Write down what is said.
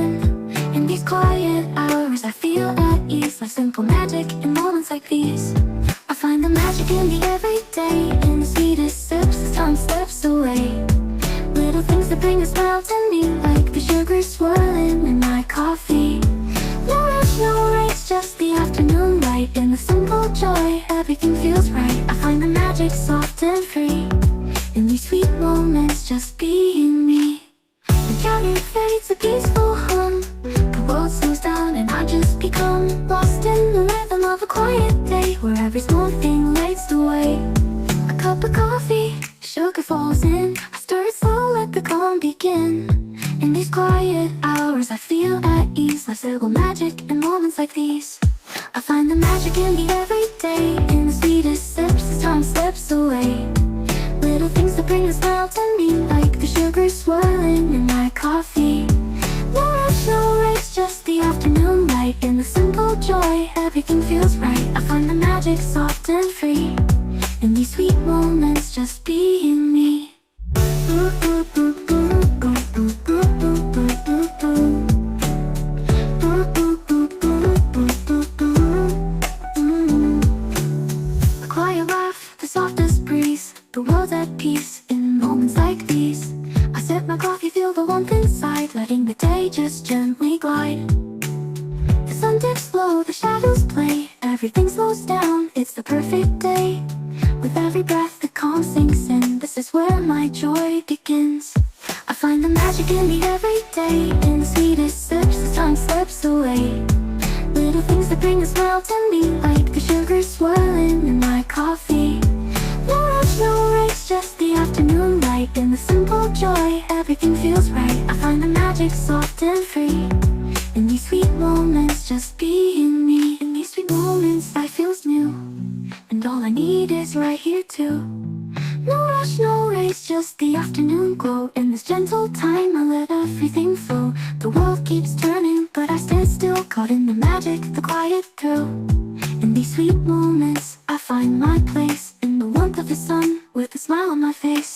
begin. In these quiet hours I feel at ease, like simple magic in moments like these. I find the magic in the everyday, in the sweetest sips as time slips away. Little things that bring a smile to me, like the sugar swirling in my coffee. No rush, no race, just the afternoon light. In the simple joy, everything feels right. I find the magic soft and free, in these sweet moments, just being me. The counter fades a peaceful hum, the world slows down and I just become lost in the rhythm of a quiet day, where every small thing lights the way. A cup of coffee, sugar falls in, I stir it slow, let the calm begin. In these quiet hours I feel at ease, like simple magic in moments like these. I find the magic in the everyday, in the sweetest sips as time slips away. Little things that bring a smile to me, like the sugar swirling in my coffee. No rush, no race, just the afternoon light. In the simple joy, everything feels right. I find the magic soft and free, in these sweet moments, just being me. A quiet laugh, the softest breeze, the world's at peace in moments like these. I sip my coffee, feel the warmth inside, letting the day just gently glide. The sun dips low, the shadows play, everything slows down, it's the perfect day. With every breath the calm sinks in, this is where my joy begins. I find the magic in the everyday, in the sweetest sips as time slips away. Little things that bring a smile to me, like the sugar swirling in my coffee. No rush, no race, just the afternoon light. In the simple joy, everything feels right. I find the magic soft and free, in these sweet moments, just being me. In these sweet moments, life feels new, and all I need is right here too. No rush, no race, just the afternoon glow. In this gentle time, I let everything flow. The world keeps turning, but I stand still, caught in the magic, the quiet thrill. In these sweet moments, I find my place, in the warmth of the sun, with a smile on my face.